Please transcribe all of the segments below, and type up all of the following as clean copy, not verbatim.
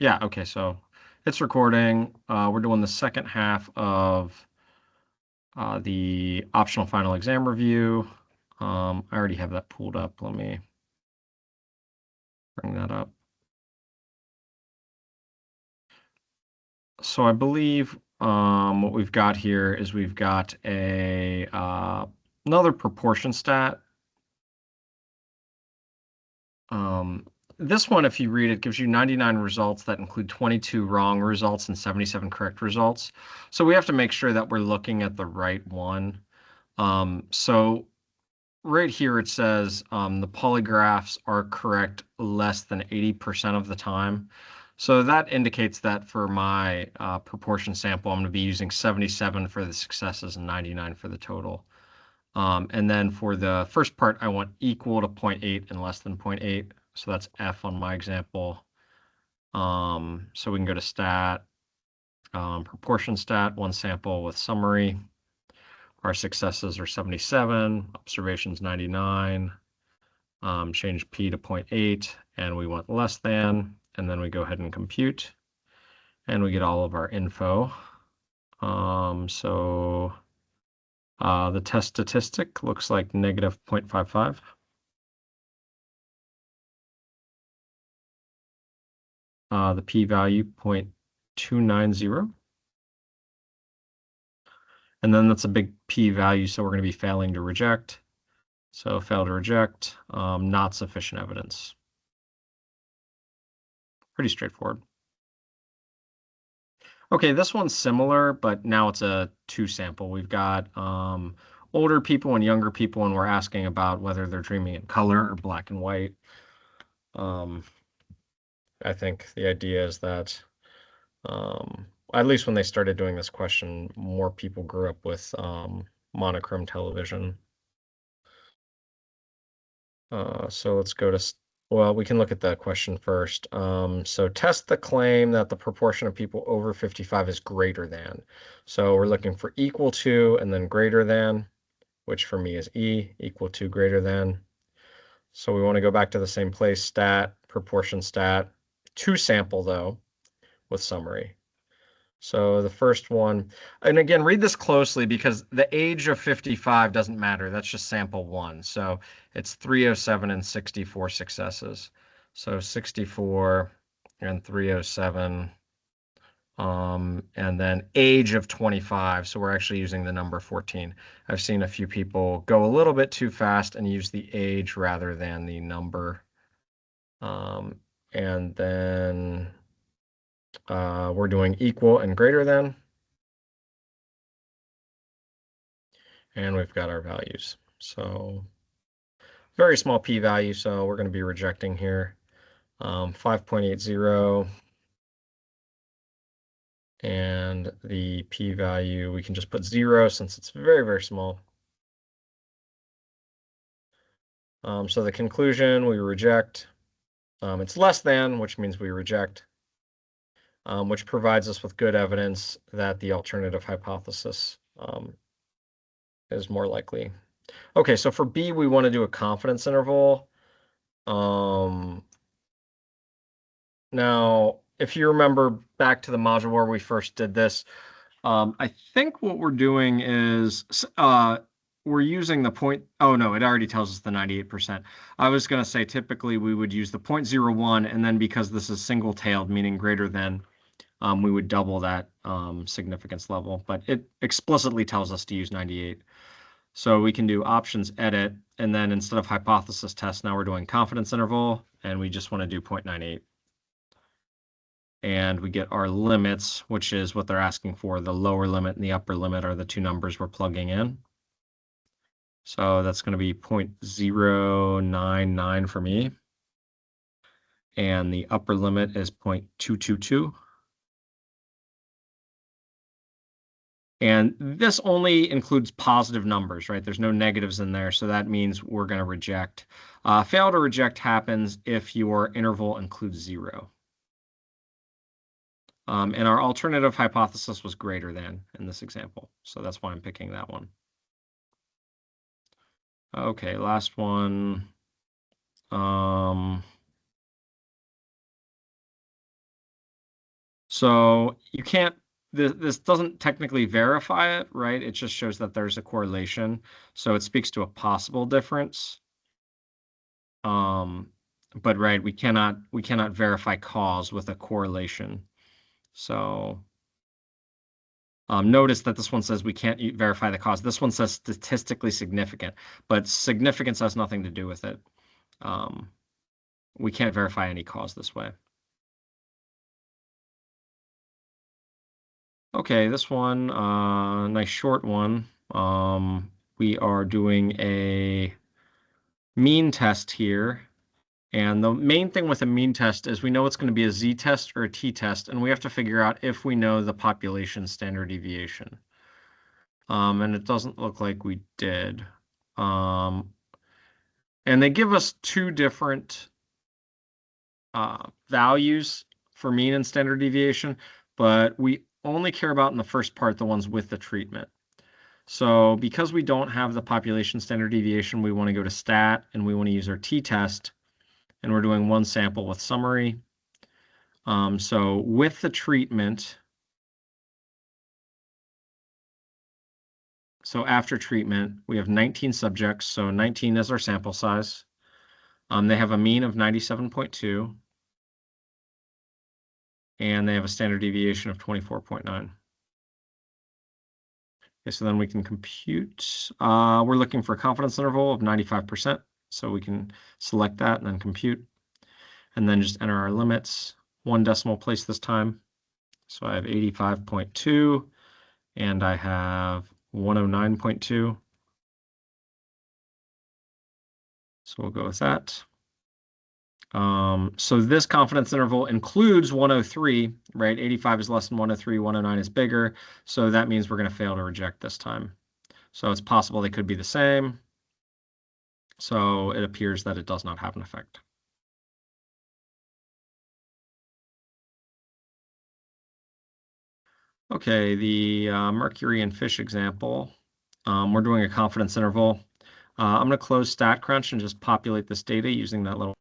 Yeah, okay, so it's recording. We're doing the second half of the optional final exam review. I already have that pulled up. Let me bring that up. So I believe what we've got here is we've got a another proportion stat. This one, if you read it, gives you 99 results that include 22 wrong results and 77 correct results. So we have to make sure that we're looking at the right one. So right here it says the polygraphs are correct less than 80% of the time. So that indicates that for my proportion sample, I'm going to be using 77 for the successes and 99 for the total. And then for the first part, I want equal to 0.8 and less than 0.8. So that's F on my example. So we can go to stat, proportion stat, one sample with summary. Our successes are 77, observations 99, change P to 0.8, and we want less than, and then we go ahead and compute, and we get all of our info. The test statistic looks like negative 0.55. The p-value 0.290. And then that's a big p-value, so we're going to be failing to reject. So fail to reject, not sufficient evidence. Pretty straightforward. Okay, this one's similar, but now it's a two sample. We've got older people and younger people, and we're asking about whether they're dreaming in color or black and white. I think the idea is that at least when they started doing this question, more people grew up with monochrome television. So let's go to, well, we can look at the question first. So test the claim that the proportion of people over 55 is greater than. So we're looking for equal to and then greater than, which for me is E, equal to, greater than. So we want to go back to the same place, stat, proportion stat, two sample though, with summary. So the first one, and again, read this closely because the age of 55 doesn't matter. That's just sample one. So it's 307 and 64 successes. So 64 and 307, and then age of 25. So we're actually using the number 14. I've seen a few people go a little bit too fast and use the age rather than the number. And then we're doing equal and greater than. And we've got our values. So very small p-value, so we're going to be rejecting here. 5.80. And the p-value, we can just put 0 since it's very, very small. So the conclusion, we reject. It's less than, which means we reject, which provides us with good evidence that the alternative hypothesis is more likely. Okay, so for B, we want to do a confidence interval. Now, if you remember back to the module where we first did this, I think what we're doing is we're using the point. Oh, no, it already tells us the 98%. I was going to say typically we would use the 0.01, and then because this is single-tailed, meaning greater than, we would double that significance level. But it explicitly tells us to use 98. So we can do options edit, and then instead of hypothesis test, now we're doing confidence interval, and we just want to do 0.98. And we get our limits, which is what they're asking for. The lower limit and the upper limit are the two numbers we're plugging in. So that's going to be 0.099 for me. And the upper limit is 0.222. And this only includes positive numbers, right? There's no negatives in there, so that means we're going to reject. Fail to reject happens if your interval includes 0. And our alternative hypothesis was greater than in this example. So that's why I'm picking that one. Okay, last one. So you can't, this doesn't technically verify it, right? It just shows that there's a correlation. So it speaks to a possible difference. But right, we cannot verify cause with a correlation. So notice that this one says we can't verify the cause. This one says statistically significant, but significance has nothing to do with it. We can't verify any cause this way. Okay, this one, nice short one. We are doing a mean test here. And the main thing with a mean test is we know it's going to be a z-test or a t-test, and we have to figure out if we know the population standard deviation. And it doesn't look like we did. And they give us two different values for mean and standard deviation, but we only care about in the first part the ones with the treatment. So because we don't have the population standard deviation, we want to go to stat and we want to use our t-test, and we're doing one sample with summary. So with the treatment, so after treatment, we have 19 subjects, so 19 is our sample size. They have a mean of 97.2, and they have a standard deviation of 24.9. Okay, so then we can compute. We're looking for a confidence interval of 95%, so we can select that and then compute, and then just enter our limits. One decimal place this time. So I have 85.2, and I have 109.2. So we'll go with that. So this confidence interval includes 103, right? 85 is less than 103, 109 is bigger. So that means we're going to fail to reject this time. So it's possible they could be the same. So it appears that it does not have an effect. Okay, the mercury and fish example. We're doing a confidence interval. I'm going to close StatCrunch and just populate this data using that little.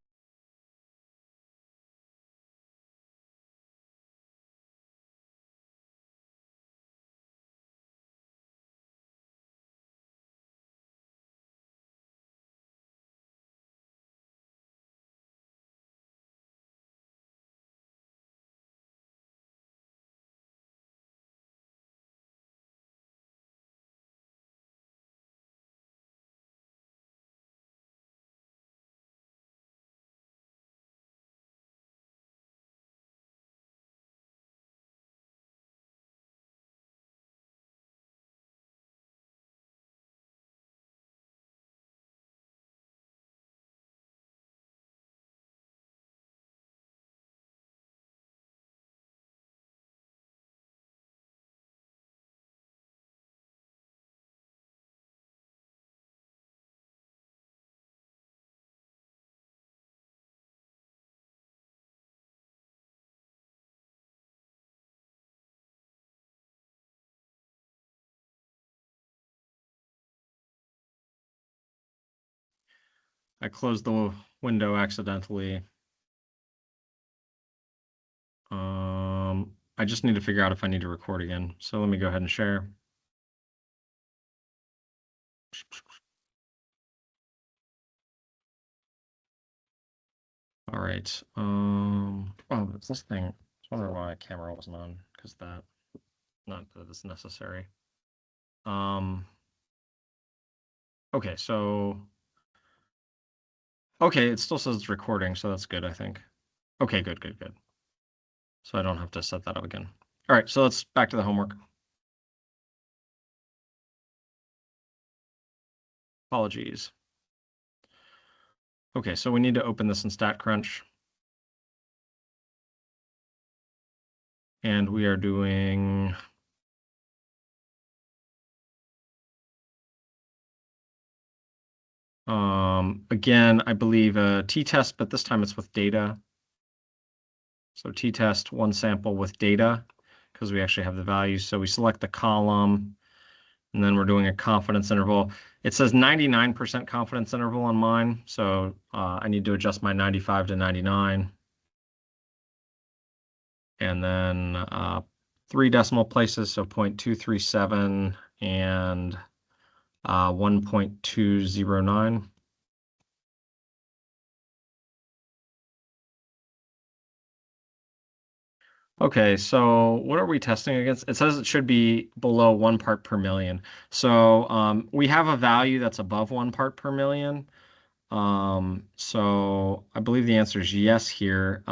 I closed the window accidentally. I just need to figure out if I need to record again. So let me go ahead and share. All right. Oh, it's this thing. I was wondering why camera wasn't on, because that, not that it's necessary. Okay, so, okay, it still says it's recording, so that's good, I think. Okay, good. So I don't have to set that up again. All right, so let's back to the homework. Apologies. Okay, so we need to open this in StatCrunch. And we are doing again, I believe a t-test, but this time it's with data. So t-test, one sample with data, because we actually have the values. So we select the column, And then we're doing a confidence interval. It says 99% confidence interval on mine, so I need to adjust my 95 to 99. And then 3 decimal places, so 0.237 and 1.209. Okay, so what are we testing against? It says it should be below 1 part per million. So we have a value that's above 1 part per million. So I believe the answer is yes here.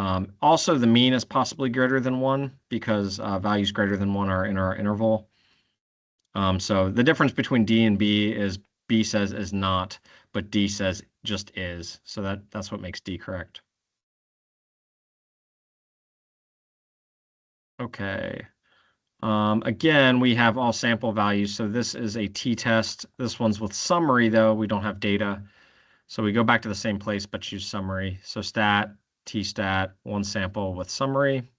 Also, the mean is possibly greater than 1 because values greater than 1 are in our interval. So the difference between D and B is B says is not, but D says just is. So that's what makes D correct. Okay. Again, we have all sample values. So this is a t-test. This one's with summary, though. We don't have data. So we go back to the same place, but choose summary. So stat, t-stat, 1 sample with summary.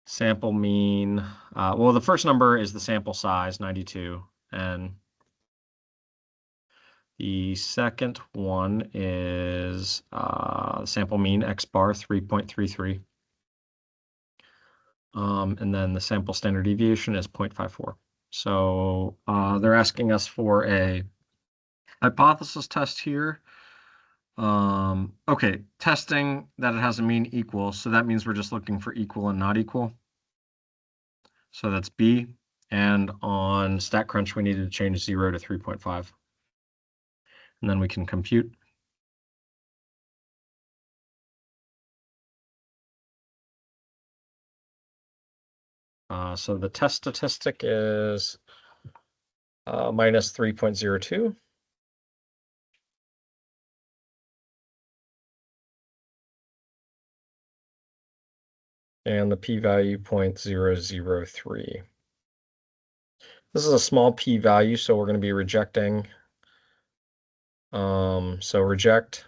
Sample mean. Well, the first number is the sample size, 92. And the second one is sample mean, x bar, 3.33. And then the sample standard deviation is 0.54. So they're asking us for a hypothesis test here. Okay, testing that it has a mean equal. So that means we're just looking for equal and not equal. So that's B. And on StatCrunch, we needed to change 0 to 3.5. And then we can compute. So the test statistic is minus 3.02. And the p-value 0.003. This is a small p-value, so we're going to be rejecting. So reject.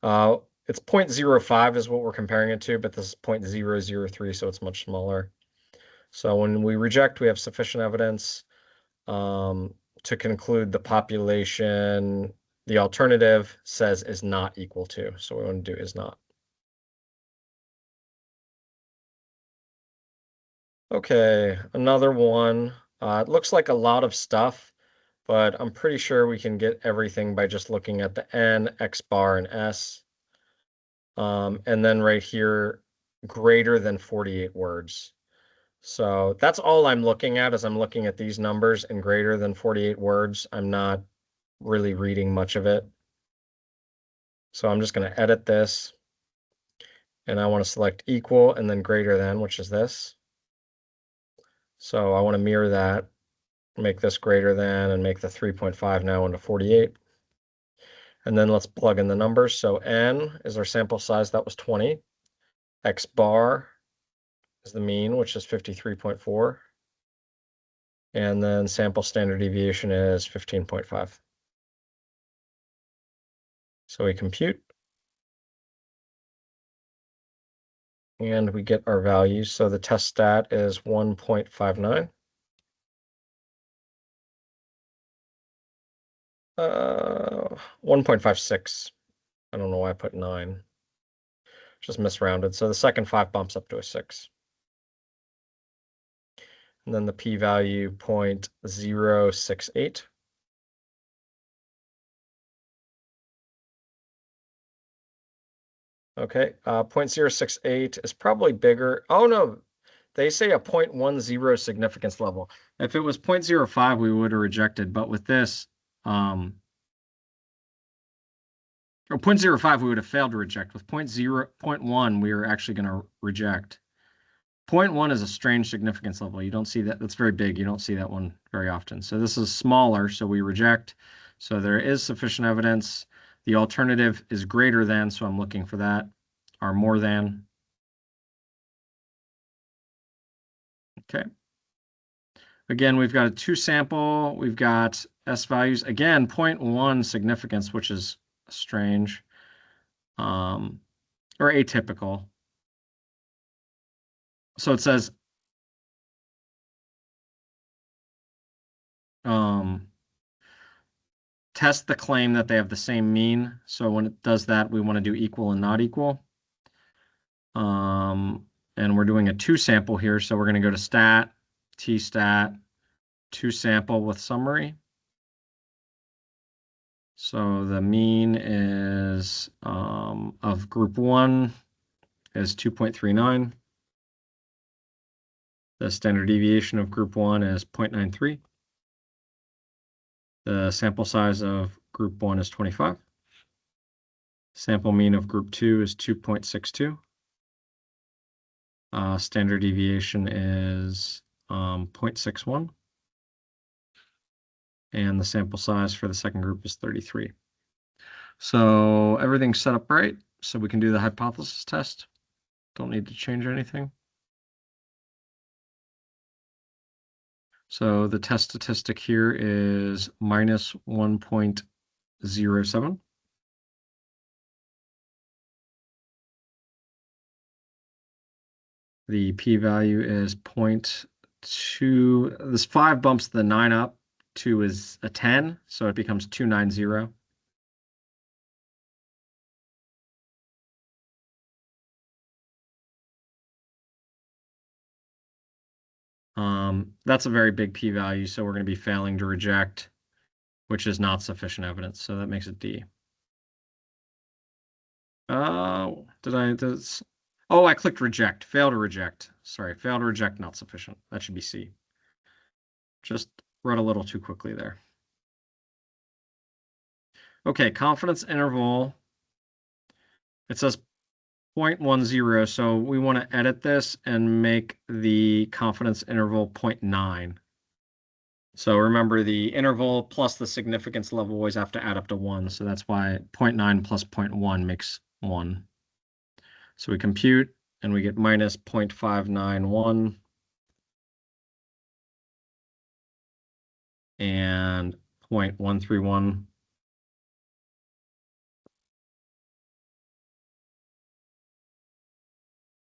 It's 0.05 is what we're comparing it to, but this is 0.003, so it's much smaller. So when we reject, we have sufficient evidence to conclude the population, the alternative says is not equal to. So what we want to do is not. Okay, another one. It looks like a lot of stuff, but I'm pretty sure we can get everything by just looking at the N, X bar, and S. And then right here, greater than 48 words. So that's all I'm looking at as I'm looking at these numbers and greater than 48 words. I'm not really reading much of it. So I'm just going to edit this. And I want to select equal and then greater than, which is this. So I want to mirror that, make this greater than, and make the 3.5 now into 48. And then let's plug in the numbers. So N is our sample size, that was 20. X bar is the mean, which is 53.4. And then sample standard deviation is 15.5. So we compute. And we get our values. So the test stat is 1.59. 1.56. I don't know why I put 9. Just misrounded. So the second 5 bumps up to a 6. And then the p-value 0.068. Okay, 0.068 is probably bigger. Oh no, they say a 0.10 significance level. If it was 0.05, we would have rejected, but with this, or 0.05, we would have failed to reject. With 0.1, we are actually going to reject. 0.1 is a strange significance level. You don't see that. That's very big. You don't see that one very often. So this is smaller, so we reject. So there is sufficient evidence. The alternative is greater than, so I'm looking for that, or more than. Okay. Again, we've got a 2 sample. We've got S values. Again, 0.1 significance, which is strange, or atypical. So it says test the claim that they have the same mean. So when it does that, we want to do equal and not equal. And we're doing a 2-sample here, so we're going to go to stat, tstat, 2-sample with summary. So the mean is of group 1 is 2.39. The standard deviation of group 1 is 0.93. The sample size of group 1 is 25. Sample mean of group 2 is 2.62. Standard deviation is 0.61. And the sample size for the second group is 33. So everything's set up right, so we can do the hypothesis test. Don't need to change anything. So the test statistic here is minus 1.07. The p-value is 0.2. This 5 bumps the 9 up. 2 is a 10, so it becomes 290. That's a very big p-value, so we're going to be failing to reject, which is not sufficient evidence, so that makes it D. Oh, I clicked reject. Fail to reject. Sorry, fail to reject, not sufficient. That should be C. Just wrote a little too quickly there. Okay, confidence interval. It says 0.10, so we want to edit this and make the confidence interval 0.9. So remember, the interval plus the significance level always have to add up to 1, so that's why 0.9 plus 0.1 makes 1. So we compute, and we get minus 0.591 and 0.131.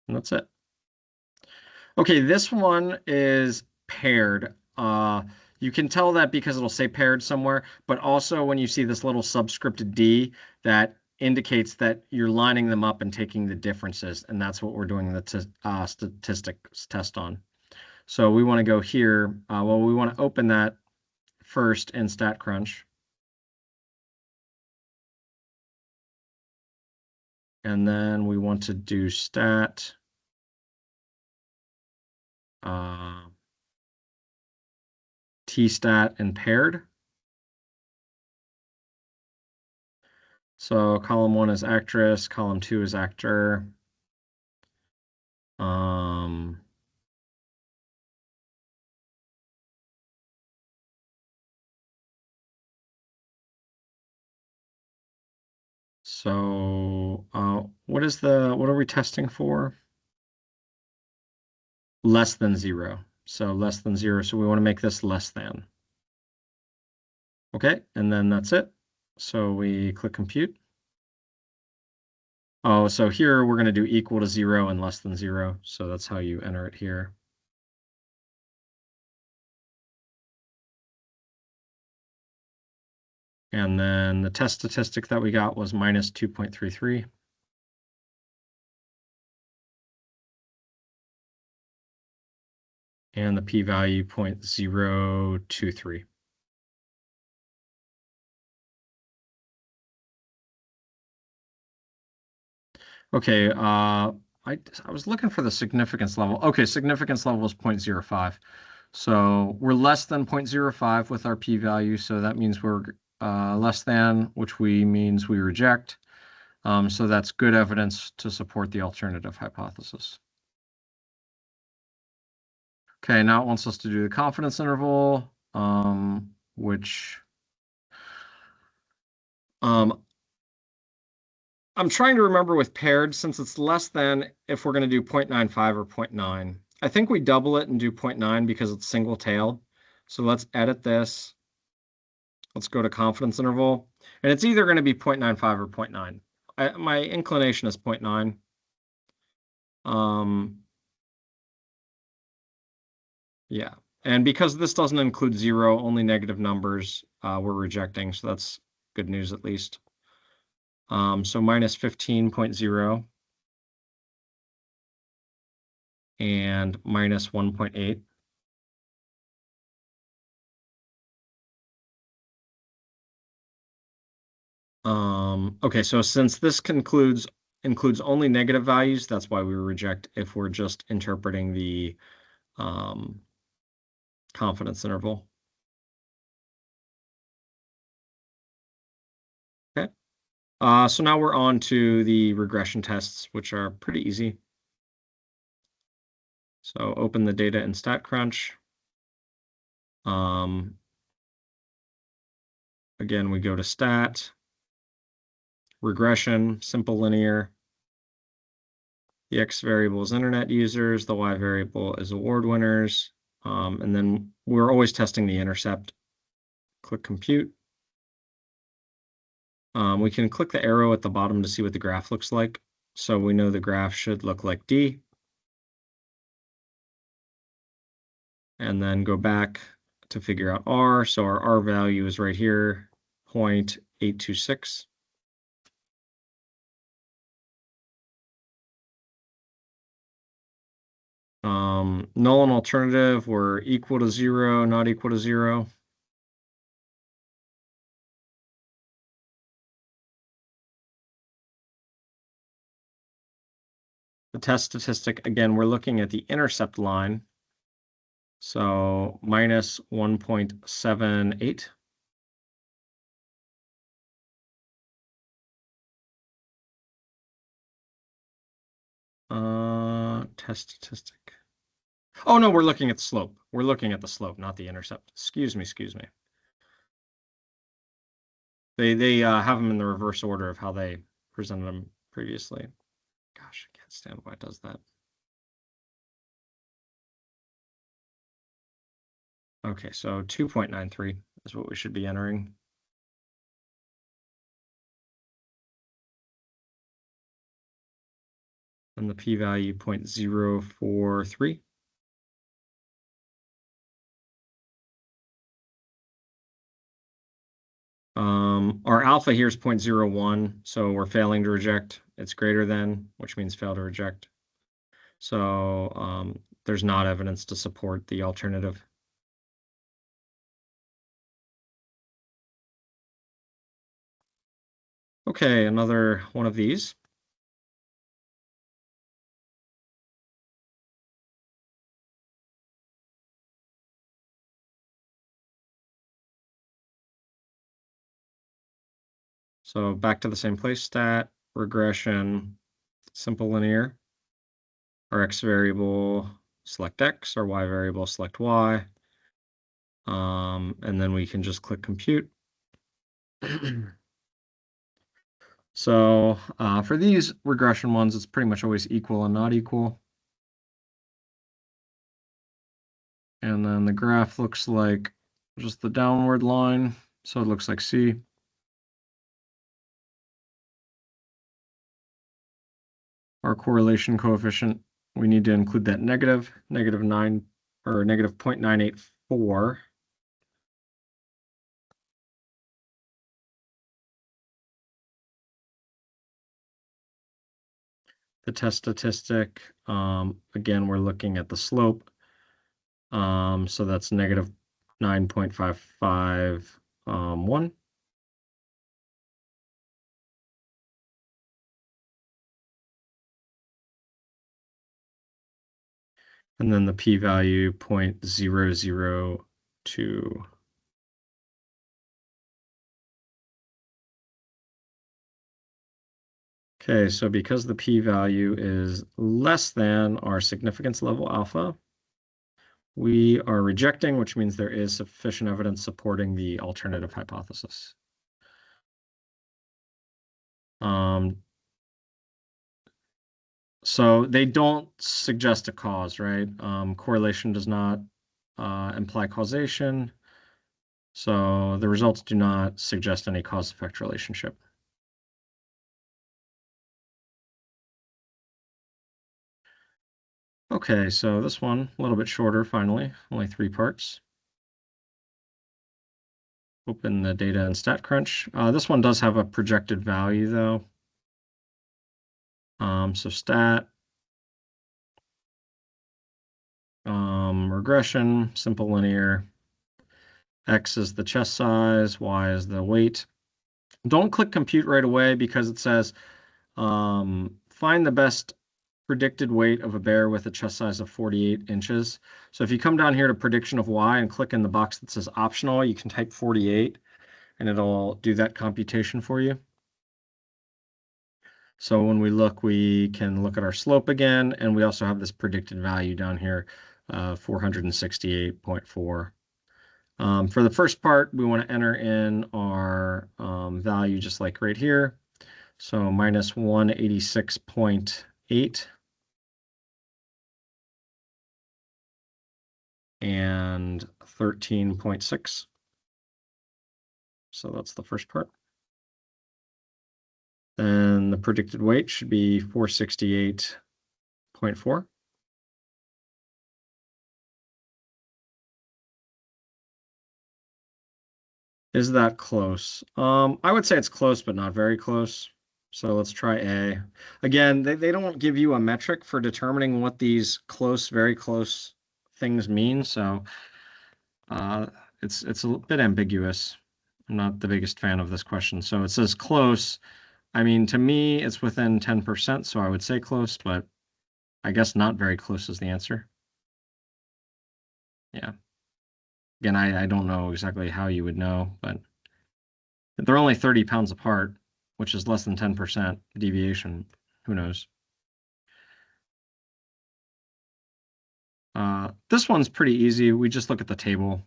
And that's it. Okay, this one is paired. You can tell that because it'll say paired somewhere, but also when you see this little subscript D, that indicates that you're lining them up and taking the differences, and that's what we're doing the statistics test on. So we want to go here. Well, we want to open that first in StatCrunch. And then we want to do stat. Tstat and paired. So column 1 is actress, column 2 is actor. So what are we testing for? Less than 0. So less than 0. So we want to make this less than. Okay, and then that's it. So we click compute. Oh, so here we're going to do equal to 0 and less than 0. So that's how you enter it here. And then the test statistic that we got was minus 2.33. And the p-value 0.023. Okay, I was looking for the significance level. Okay, significance level is 0.05. So we're less than 0.05 with our p-value, so that means we're less than, which means we reject. So that's good evidence to support the alternative hypothesis. Okay, now it wants us to do the confidence interval, which I'm trying to remember with paired, since it's less than, if we're going to do 0.95 or 0.9. I think we double it and do 0.9 because it's single tail. So let's edit this. Let's go to confidence interval. And it's either going to be 0.95 or 0.9. My inclination is 0.9. Yeah. And because this doesn't include 0, only negative numbers, we're rejecting. So that's good news at least. So minus 15.0 and minus 1.8. Okay, so since this includes only negative values, that's why we reject if we're just interpreting the confidence interval. Okay. So now we're on to the regression tests, which are pretty easy. So open the data in StatCrunch. Again, we go to stat, regression, simple linear. The X variable is internet users, the Y variable is award winners. And then we're always testing the intercept. Click compute. We can click the arrow at the bottom to see what the graph looks like. So we know the graph should look like D. And then go back to figure out R. So our R value is right here, 0.826. Null and alternative were equal to 0, not equal to 0. The test statistic, again, we're looking at the intercept line. So minus 1.78. Test statistic. Oh, no, we're looking at the slope. We're looking at the slope, not the intercept. Excuse me. They have them in the reverse order of how they presented them previously. Gosh, I can't stand why it does that. Okay, so 2.93 is what we should be entering. And the p-value 0.043. Our alpha here is 0.01, so we're failing to reject. It's greater than, which means fail to reject. So there's not evidence to support the alternative. Okay, another one of these. So back to the same place, stat, regression, simple linear. Our X variable, select X, our Y variable, select Y. And then we can just click compute. So for these regression ones, it's pretty much always equal and not equal. And then the graph looks like just the downward line. So it looks like C. Our correlation coefficient, we need to include that negative 9 or negative 0.984. The test statistic, again, we're looking at the slope. So that's negative 9.551. And then the p-value 0.002. Okay, so because the p-value is less than our significance level alpha, we are rejecting, which means there is sufficient evidence supporting the alternative hypothesis. So they don't suggest a cause, right? Correlation does not imply causation. So the results do not suggest any cause-effect relationship. Okay, so this one, a little bit shorter finally, only 3 parts. Open the data in StatCrunch. This one does have a projected value though. So stat, regression, simple linear. X is the chest size, Y is the weight. Don't click compute right away because it says find the best predicted weight of a bear with a chest size of 48 inches. So if you come down here to prediction of Y and click in the box that says optional, you can type 48 and it'll do that computation for you. So when we look, we can look at our slope again, and we also have this predicted value down here, 468.4. For the first part, we want to enter in our value just like right here. So minus 186.8 and 13.6. So that's the first part. Then the predicted weight should be 468.4. Is that close? I would say it's close, but not very close. So let's try A. Again, they don't give you a metric for determining what these close, very close things mean. So it's a bit ambiguous. I'm not the biggest fan of this question. So it says close. I mean, to me, it's within 10%, so I would say close, but I guess not very close is the answer. Yeah. Again, I don't know exactly how you would know, but they're only 30 pounds apart, which is less than 10% deviation. Who knows? This one's pretty easy. We just look at the table.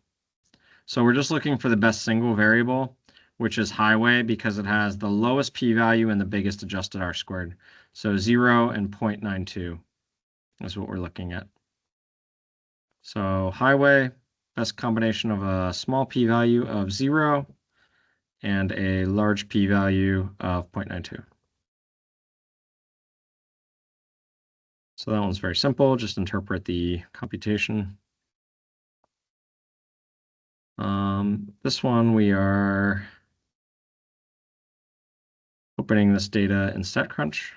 So we're just looking for the best single variable, which is highway because it has the lowest p-value and the biggest adjusted r-squared. So 0 and 0.92 is what we're looking at. So highway, best combination of a small p-value of 0 and a large p-value of 0.92. So that one's very simple. Just interpret the computation. This one, we are opening this data in StatCrunch.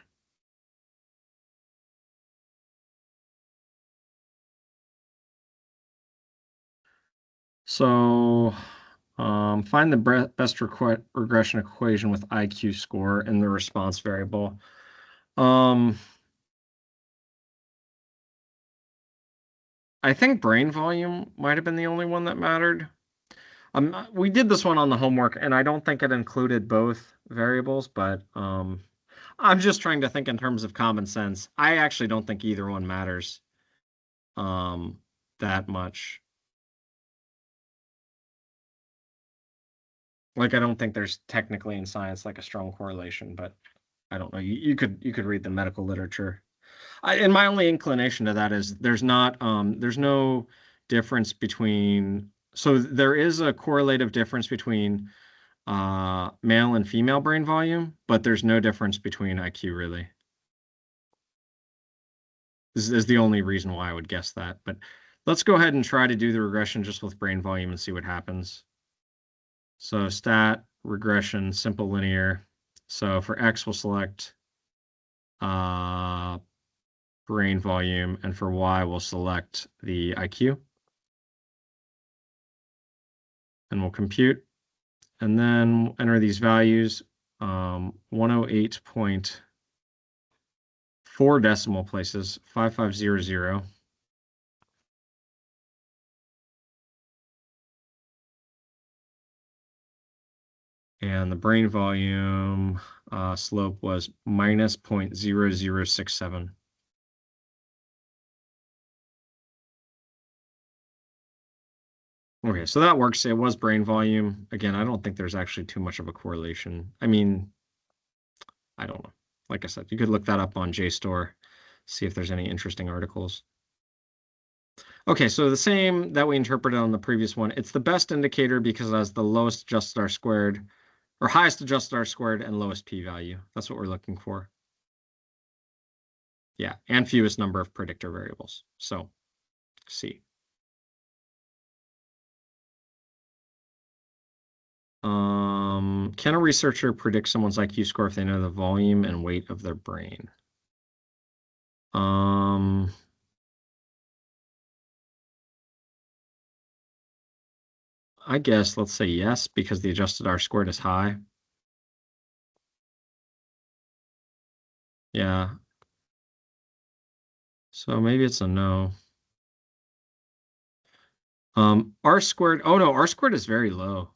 So find the best regression equation with IQ score and the response variable. I think brain volume might have been the only one that mattered. We did this one on the homework, and I don't think it included both variables, but I'm just trying to think in terms of common sense. I actually don't think either one matters that much. Like, I don't think there's technically in science like a strong correlation, but I don't know. You could read the medical literature. And my only inclination to that is there's no difference between. So there is a correlative difference between male and female brain volume, but there's no difference between IQ really. This is the only reason why I would guess that. But let's go ahead and try to do the regression just with brain volume and see what happens. So stat, regression, simple linear. So for X, we'll select brain volume, and for Y, we'll select the IQ. And we'll compute. And then enter these values, 108.4 decimal places, 5500. And the brain volume slope was minus 0.0067. Okay, so that works. It was brain volume. Again, I don't think there's actually too much of a correlation. I mean, I don't know. Like I said, you could look that up on JSTOR, see if there's any interesting articles. Okay, so the same that we interpreted on the previous one. It's the best indicator because it has the lowest adjusted R-squared, or highest adjusted R-squared and lowest p-value. That's what we're looking for. Yeah, and fewest number of predictor variables. So C. Can a researcher predict someone's IQ score if they know the volume and weight of their brain? I guess let's say yes, because the adjusted R squared is high. Yeah. So maybe it's a no. R squared, oh no, R squared is very low.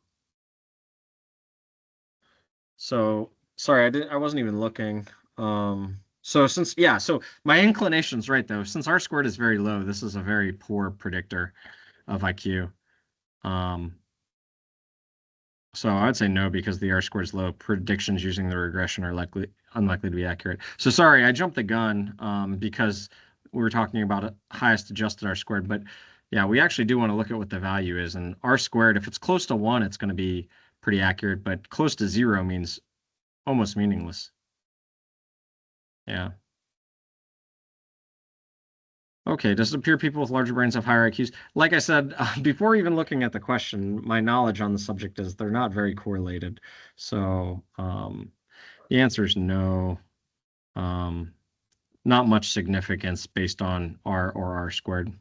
So sorry, I wasn't even looking. So so my inclination's right though. Since R squared is very low, this is a very poor predictor of IQ. So I would say no because the R squared is low. Predictions using the regression are unlikely to be accurate. So sorry, I jumped the gun because we were talking about highest adjusted R squared, but yeah, we actually do want to look at what the value is. And R squared, if it's close to 1, it's going to be pretty accurate, but close to 0 means almost meaningless. Yeah. Okay, does it appear people with larger brains have higher IQs? Like I said, before even looking at the question, my knowledge on the subject is they're not very correlated. So the answer is no. Not much significance based on R or R squared.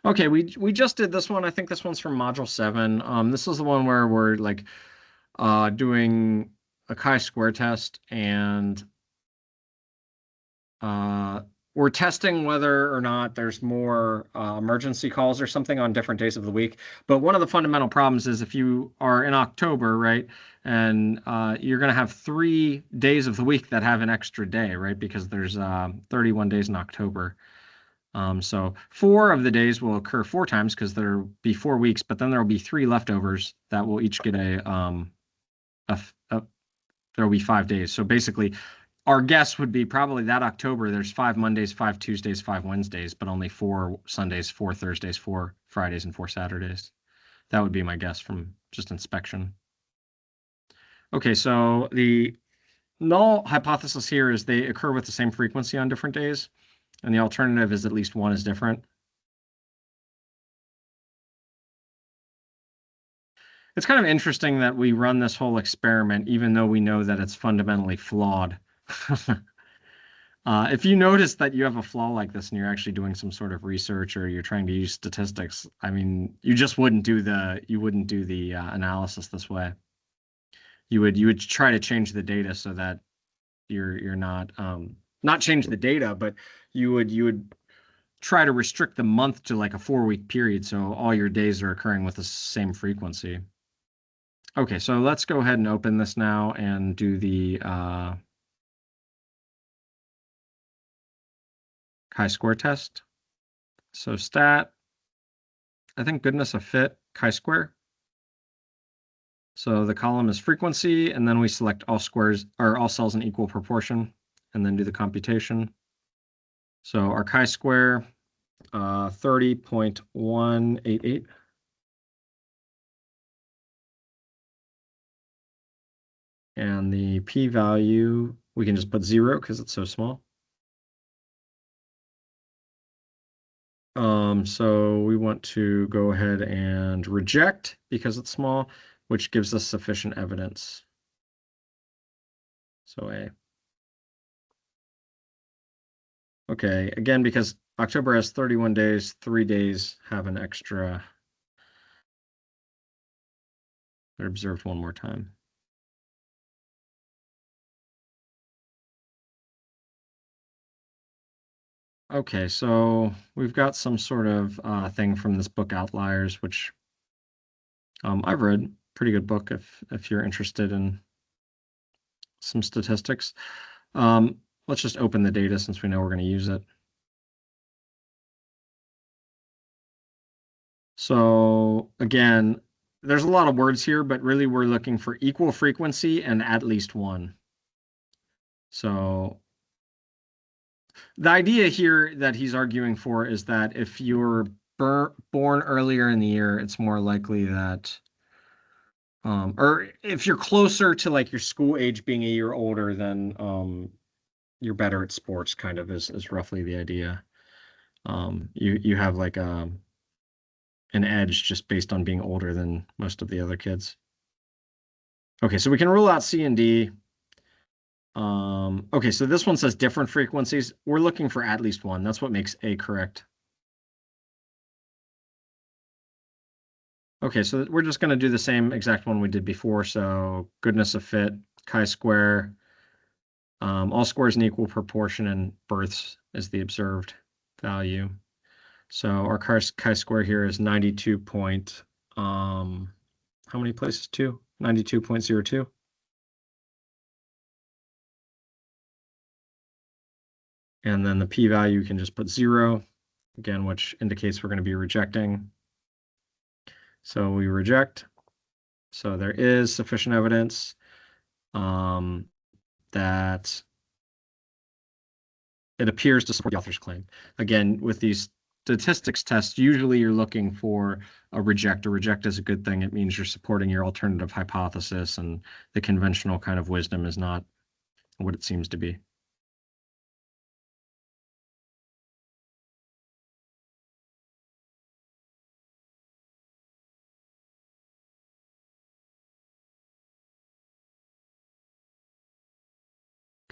Okay, we just did this one. I think this one's from module 7. This is the one where we're like doing a chi-square test, and we're testing whether or not there's more emergency calls or something on different days of the week. But one of the fundamental problems is if you are in October, right, and you're going to have 3 days of the week that have an extra day, right, because there's 31 days in October. So 4 of the days will occur 4 times because there'll be 4 weeks, but then there'll be 3 leftovers that will each get there'll be 5 days. So basically, our guess would be probably that October there's 5 Mondays, 5 Tuesdays, 5 Wednesdays, but only 4 Sundays, 4 Thursdays, 4 Fridays, and 4 Saturdays. That would be my guess from just inspection. Okay, so the null hypothesis here is they occur with the same frequency on different days, and the alternative is at least one is different. It's kind of interesting that we run this whole experiment even though we know that it's fundamentally flawed. If you notice that you have a flaw like this and you're actually doing some sort of research or you're trying to use statistics, I mean, you just wouldn't do the analysis this way. You would try to change the data so that you're not change the data, but you would try to restrict the month to like a 4-week period so all your days are occurring with the same frequency. Okay, so let's go ahead and open this now and do the chi-square test. So stat, I think goodness of fit, chi-square. So the column is frequency, and then we select all squares or all cells in equal proportion, and then do the computation. So our chi-square, 30.188. And the p-value, we can just put 0 because it's so small. So we want to go ahead and reject because it's small, which gives us sufficient evidence. So A. Okay, again, because October has 31 days, 3 days have an extra. They're observed one more time. Okay, so we've got some sort of thing from this book Outliers, which I've read. Pretty good book if you're interested in some statistics. Let's just open the data since we know we're going to use it. So again, there's a lot of words here, but really we're looking for equal frequency and at least one. So the idea here that he's arguing for is that if you're born earlier in the year, it's more likely that Or if you're closer to like your school age being a year older, then you're better at sports, kind of is roughly the idea. You have like an edge just based on being older than most of the other kids. Okay, so we can rule out C and D. Okay, so this one says different frequencies. We're looking for at least one. That's what makes A correct. Okay, so we're just going to do the same exact one we did before. So goodness of fit, chi-square, all squares in equal proportion, and births is the observed value. So our chi-square here is 92 point, how many places? 2? 92.02. And then the p-value, you can just put 0, again, which indicates we're going to be rejecting. So we reject. So there is sufficient evidence that it appears to support the author's claim. Again, with these statistics tests, usually you're looking for a reject. A reject is a good thing. It means you're supporting your alternative hypothesis, and the conventional kind of wisdom is not what it seems to be.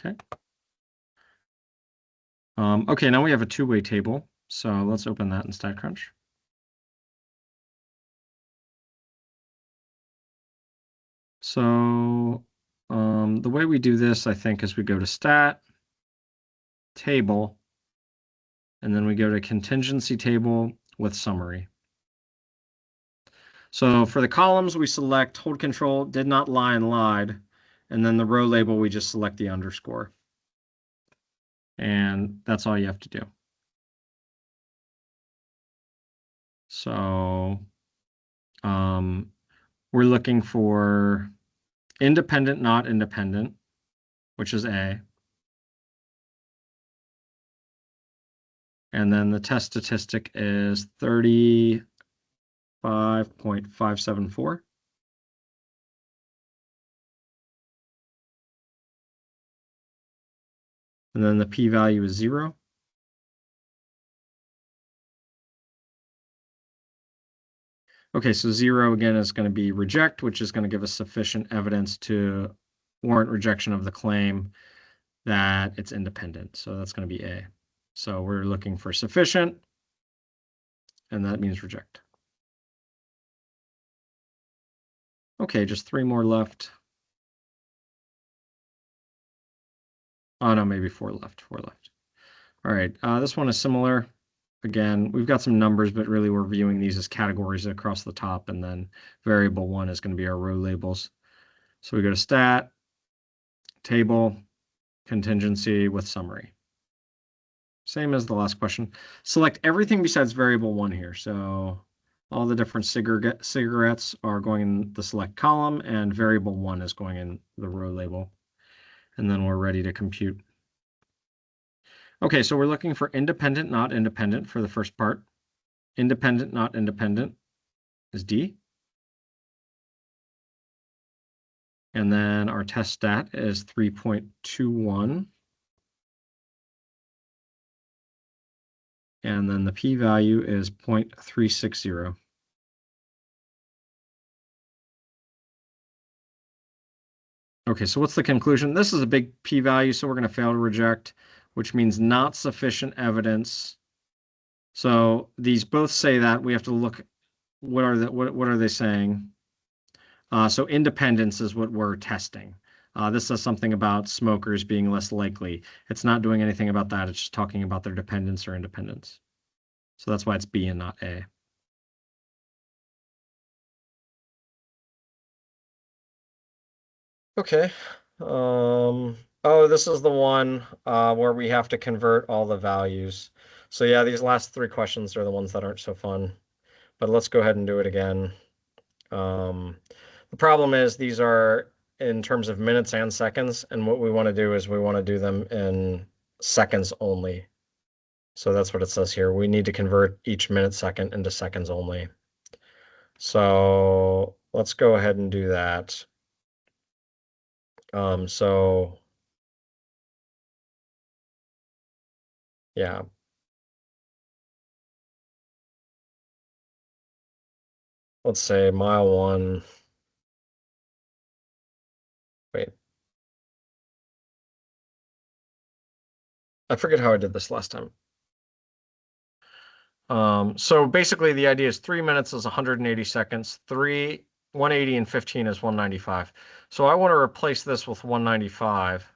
Okay. Okay, now we have a two-way table. So let's open that in StatCrunch. So the way we do this, I think, is we go to Stat, Table, and then we go to Contingency Table with Summary. So for the columns, we select hold control, did not lie, and lied. And then the row label, we just select the underscore. And that's all you have to do. So we're looking for independent, not independent, which is A. And then the test statistic is 35.574. And then the p-value is 0. Okay, so 0 again is going to be reject, which is going to give us sufficient evidence to warrant rejection of the claim that it's independent. So that's going to be A. So we're looking for sufficient, and that means reject. Okay, just 3 more left. Oh, no, maybe 4 left. 4 left. All right, this one is similar. Again, we've got some numbers, but really we're viewing these as categories across the top, and then variable 1 is going to be our row labels. So we go to Stat, Table, Contingency with Summary. Same as the last question. Select everything besides variable 1 here. So all the different cigarettes are going in the select column, and variable 1 is going in the row label. And then we're ready to compute. Okay, so we're looking for independent, not independent for the first part. Independent, not independent is D. And then our test stat is 3.21. And then the p-value is 0.360. Okay, so what's the conclusion? This is a big p-value, so we're going to fail to reject, which means not sufficient evidence. So these both say that. We have to look, what are they saying? So independence is what we're testing. This says something about smokers being less likely. It's not doing anything about that. It's just talking about their dependence or independence. So that's why it's B and not A. Okay. Oh, this is the one where we have to convert all the values. So yeah, these last 3 questions are the ones that aren't so fun. But let's go ahead and do it again. The problem is these are in terms of minutes and seconds, and what we want to do is we want to do them in seconds only. So that's what it says here. We need to convert each minute second into seconds only. So let's go ahead and do that. So yeah. Let's say mile 1. Wait. I forget how I did this last time. So basically the idea is 3 minutes is 180 seconds, 180 and 15 is 195. So I want to replace this with 195.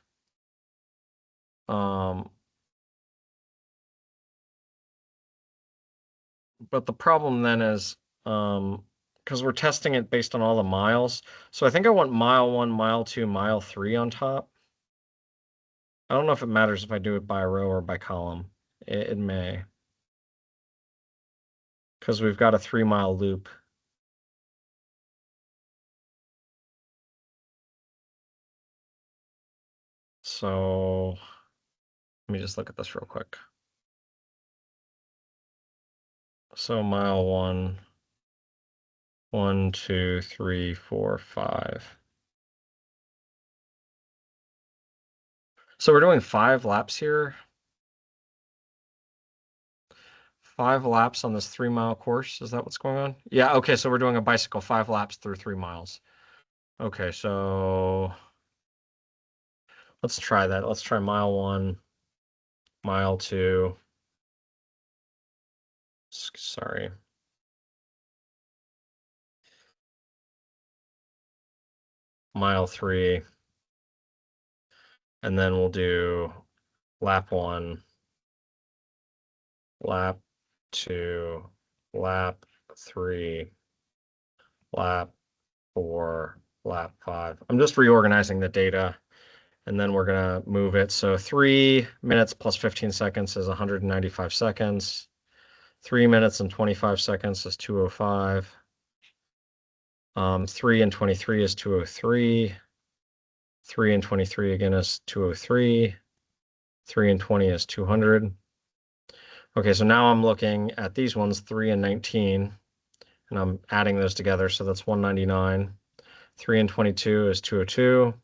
But the problem then is, because we're testing it based on all the miles. So I think I want mile 1, mile 2, mile 3 on top. I don't know if it matters if I do it by row or by column. It may. Because we've got a 3-mile loop. So let me just look at this real quick. So mile 1, 1, 2, 3, 4, 5. So we're doing 5 laps here. 5 laps on this 3-mile course. Is that what's going on? Yeah, okay, so we're doing a bicycle 5 laps through 3 miles. Okay, so let's try that. Let's try mile 1, mile 2. Sorry. Mile 3. And then we'll do lap 1, lap 2, lap 3, lap 4, lap 5. I'm just reorganizing the data, and then we're going to move it. So 3 minutes plus 15 seconds is 195 seconds. 3 minutes and 25 seconds is 205. 3 and 23 is 203. 3 and 23 again is 203. 3 and 20 is 200. Okay, so now I'm looking at these ones, 3 and 19, and I'm adding those together, so that's 199. 3 and 22 is 202.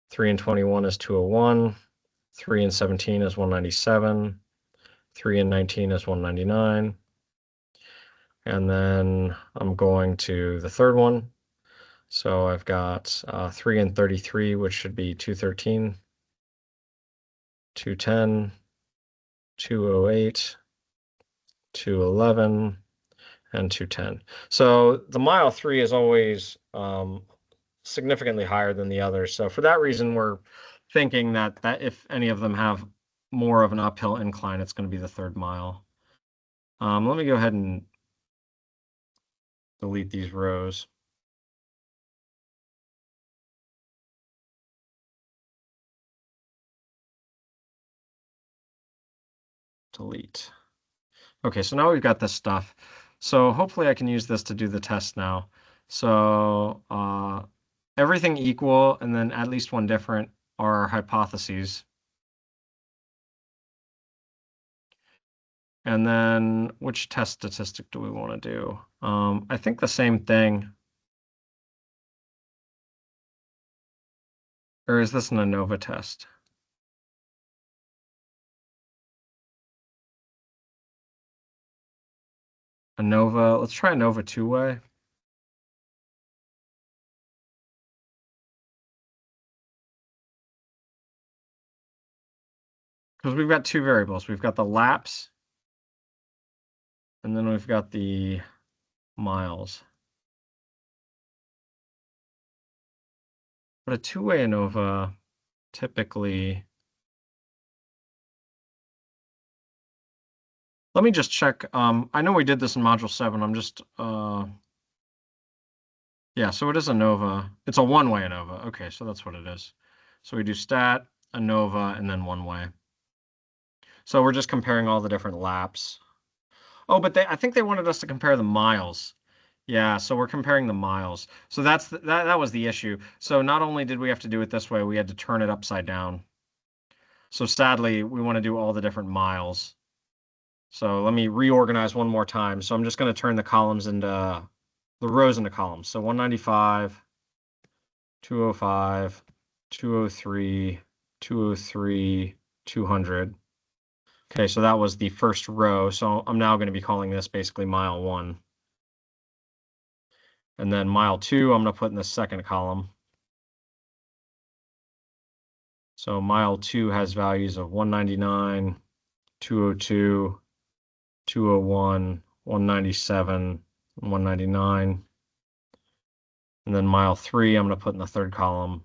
3 and 21 is 201. 3 and 17 is 197. 3 and 19 is 199. And then I'm going to the third one. So I've got 3 and 33, which should be 213, 210, 208, 211, and 210. So the mile 3 is always significantly higher than the others. So for that reason, we're thinking that if any of them have more of an uphill incline, it's going to be the 3rd mile. Let me go ahead and delete these rows. Delete. Okay, so now we've got this stuff. So hopefully I can use this to do the test now. So everything equal and then at least one different are our hypotheses. And then which test statistic do we want to do? I think the same thing. Or is this an ANOVA test? ANOVA, let's try ANOVA 2-way. Because we've got 2 variables. We've got the laps, and then we've got the miles. But a 2-way ANOVA typically... Let me just check. I know we did this in Module 7. I'm just... yeah, so it is ANOVA. It's a 1-way ANOVA. Okay, so that's what it is. So we do stat, ANOVA, and then 1-way. So we're just comparing all the different laps. Oh, but I think they wanted us to compare the miles. Yeah, so we're comparing the miles. So that was the issue. So not only did we have to do it this way, we had to turn it upside down. So sadly, we want to do all the different miles. So let me reorganize one more time. So I'm just going to turn the columns into the rows into columns. So 195, 205, 203, 203, 200. Okay, so that was the first row. So I'm now going to be calling this basically mile 1. And then mile 2, I'm going to put in the second column. So mile 2 has values of 199, 202, 201, 197, 199. And then mile 3, I'm going to put in the third column.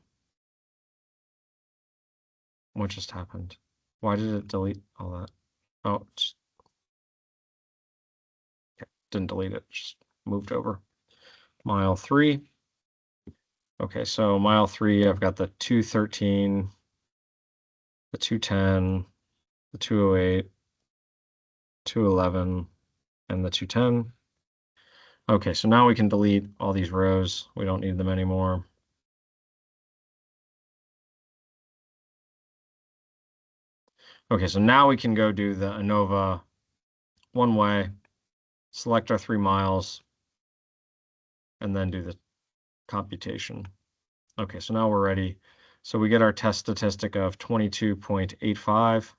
What just happened? Why did it delete all that? Oh, didn't delete it, just moved over. Mile 3. Okay, so mile 3, I've got the 213, the 210, the 208, 211, and the 210. Okay, so now we can delete all these rows. We don't need them anymore. Okay, so now we can go do the ANOVA one way, select our 3 miles, and then do the computation. Okay, so now we're ready. So we get our test statistic of 22.85.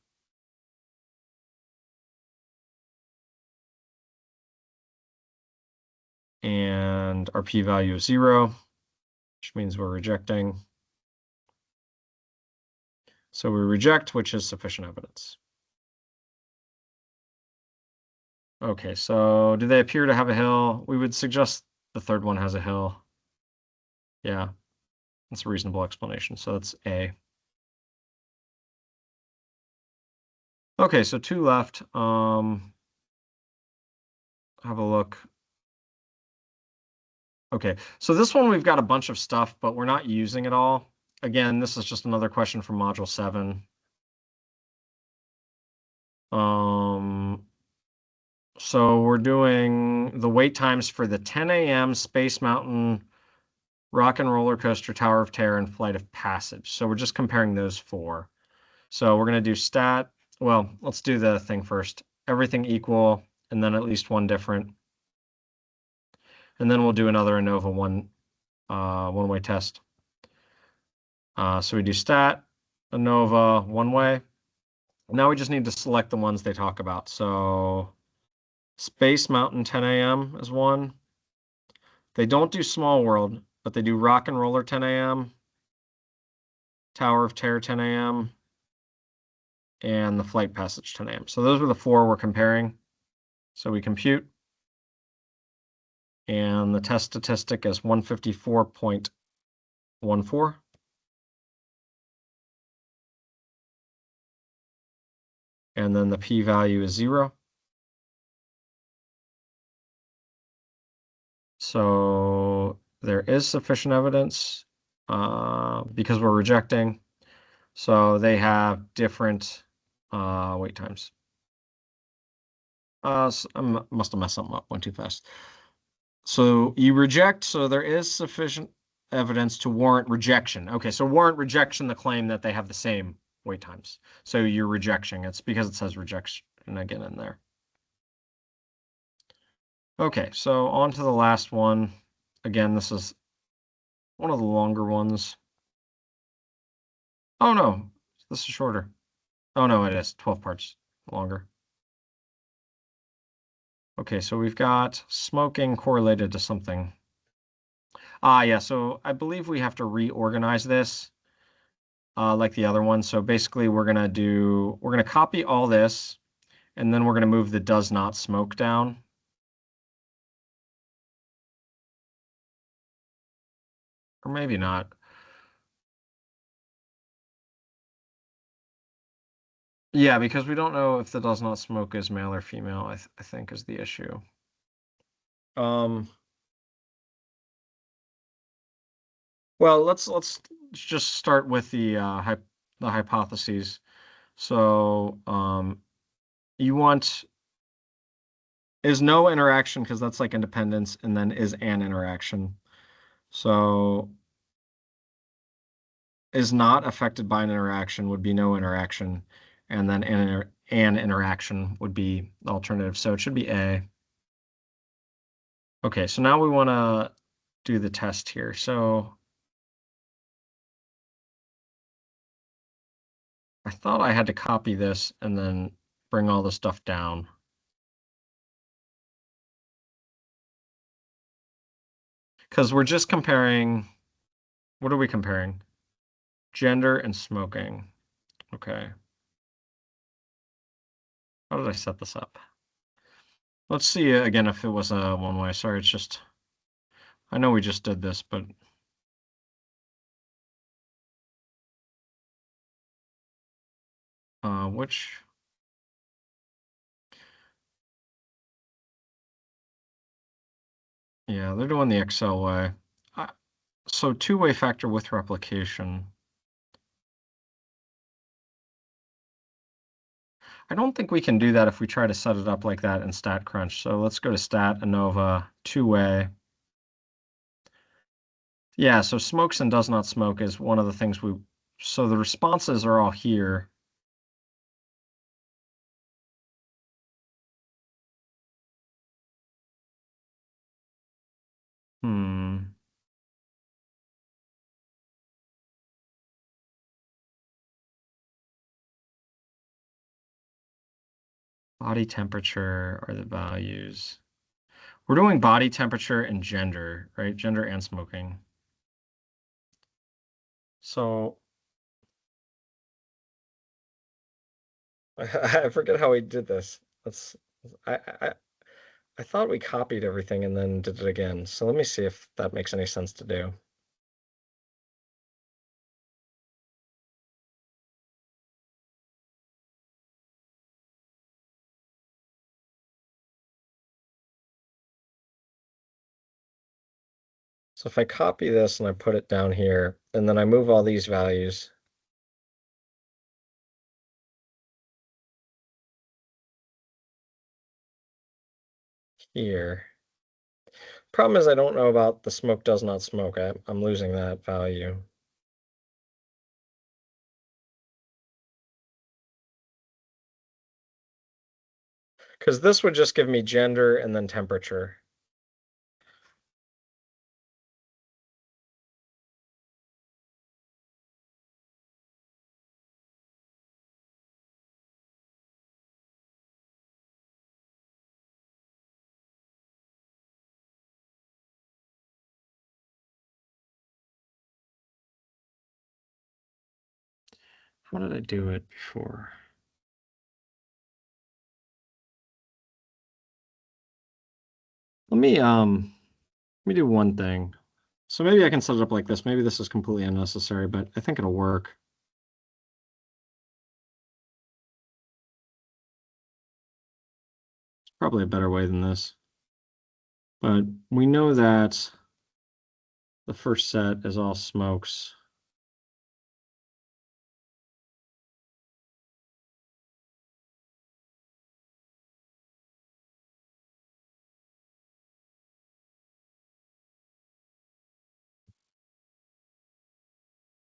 And our p-value is 0, which means we're rejecting. So we reject, which is sufficient evidence. Okay, so do they appear to have a hill? We would suggest the third one has a hill. Yeah, that's a reasonable explanation. So that's A. Okay, so 2 left. Have a look. Okay, so this one we've got a bunch of stuff, but we're not using it all. Again, this is just another question from Module 7. So we're doing the wait times for the 10 a.m. Space Mountain Rock and Roller Coaster Tower of Terror and Flight of Passage. So we're just comparing those 4. So we're going to do stat. Well, let's do the thing first. Everything equal, and then at least one different. And then we'll do another ANOVA one-way test. So we do stat, ANOVA, one-way. Now we just need to select the ones they talk about. So Space Mountain 10 a.m. is one. They don't do Small World, but they do Rock and Roller 10 a.m., Tower of Terror 10 a.m., and the Flight Passage 10 a.m. So those were the 4 we're comparing. So we compute. And the test statistic is 154.14. And then the p-value is 0. So there is sufficient evidence because we're rejecting. So they have different wait times. So I must have messed something up, went too fast. So you reject, so there is sufficient evidence to warrant rejection. Okay, so warrant rejection, the claim that they have the same wait times. So you're rejecting. It's because it says rejection again in there. Okay, so on to the last one. Again, this is one of the longer ones. Oh no, this is shorter. Oh no, it is 12 parts longer. Okay, so we've got smoking correlated to something. Yeah, so I believe we have to reorganize this like the other one. So basically we're gonna copy all this, and then we're gonna move the does not smoke down. Or maybe not. Yeah, because we don't know if the does not smoke is male or female, I think is the issue. Well, let's just start with the hypotheses. So you want is no interaction because that's like independence, and then is an interaction. So is not affected by an interaction would be no interaction, and then an interaction would be the alternative. So it should be A. Okay, so now we want to do the test here. So I thought I had to copy this and then bring all the stuff down. Because we're just comparing, what are we comparing? Gender and smoking. Okay. How did I set this up? Let's see again if it was a one-way. Sorry, it's just, I know we just did this, but which, yeah, they're doing the Excel way. So two-way factor with replication. I don't think we can do that if we try to set it up like that in StatCrunch. So let's go to Stat, ANOVA, two-way. Yeah, so smokes and does not smoke is one of the things so the responses are all here. Body temperature are the values. We're doing body temperature and gender, right? Gender and smoking. So I forget how we did this. I thought we copied everything and then did it again. So let me see if that makes any sense to do. So if I copy this and I put it down here, and then I move all these values here. Problem is I don't know about the smoke does not smoke. I'm losing that value. Because this would just give me gender and then temperature. How did I do it before? Let me do one thing. So maybe I can set it up like this. Maybe this is completely unnecessary, but I think it'll work. It's probably a better way than this. But we know that the first set is all smokes.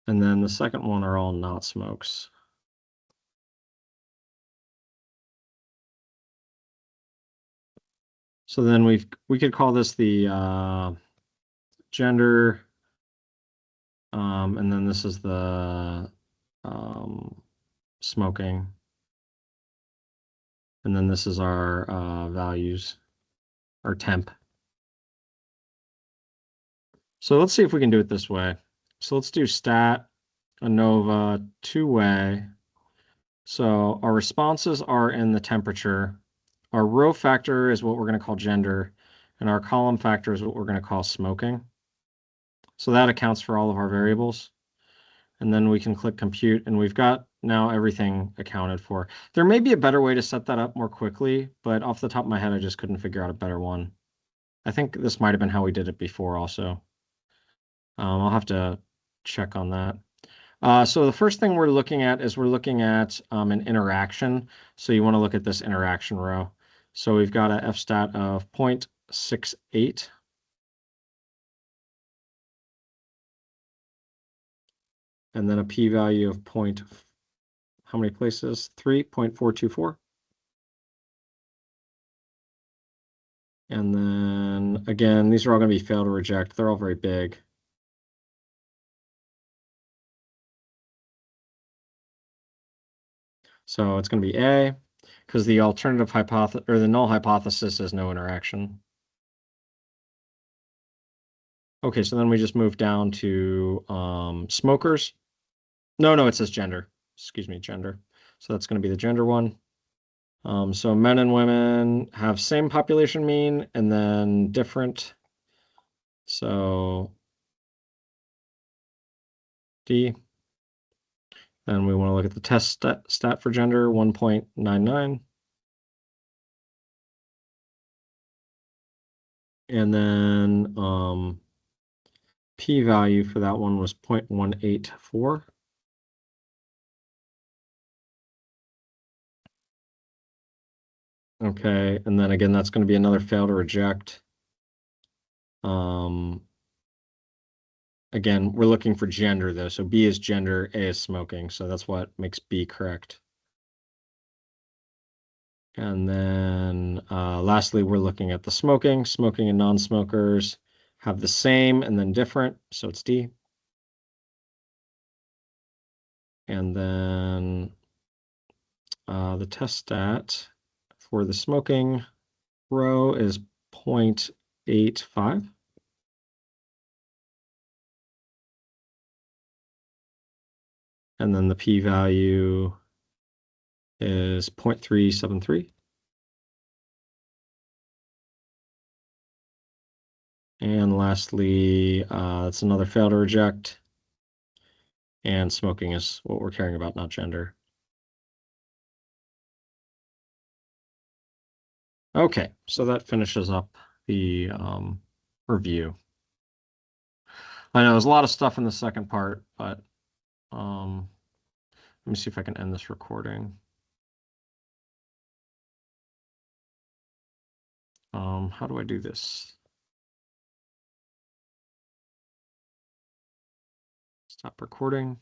And then the second one are all not smokes. So then we could call this the gender, and then this is the smoking, and then this is our values, our temp. So let's see if we can do it this way. So let's do stat, ANOVA, two-way. So our responses are in the temperature. Our row factor is what we're going to call gender, and our column factor is what we're going to call smoking. So that accounts for all of our variables. And then we can click compute, and we've got now everything accounted for. There may be a better way to set that up more quickly, but off the top of my head, I just couldn't figure out a better one. I think this might have been how we did it before also. I'll have to check on that. So the first thing we're looking at is we're looking at an interaction. So you want to look at this interaction row. So we've got a f-stat of 0.68. And then a p-value of how many places? 3.424. And then again, these are all going to be fail to reject. They're all very big. So it's going to be A, because the alternative hypothesis or the null hypothesis is no interaction. Okay, so then we just move down to smokers. No, it says gender. Excuse me, gender. So that's going to be the gender one. So men and women have same population mean and then different. So D. Then we want to look at the test stat for gender, 1.99. And then p-value for that one was 0.184. Okay, and then again, that's going to be another fail to reject. Again, we're looking for gender though. So B is gender, A is smoking. So that's what makes B correct. And then lastly, we're looking at the smoking. Smoking and non-smokers have the same and then different. So it's D. And then the test stat for the smoking row is 0.85. And then the p-value is 0.373. And lastly, that's another fail to reject. And smoking is what we're caring about, not gender. Okay, so that finishes up the review. I know there's a lot of stuff in the second part, but let me see if I can end this recording. How do I do this? Stop recording.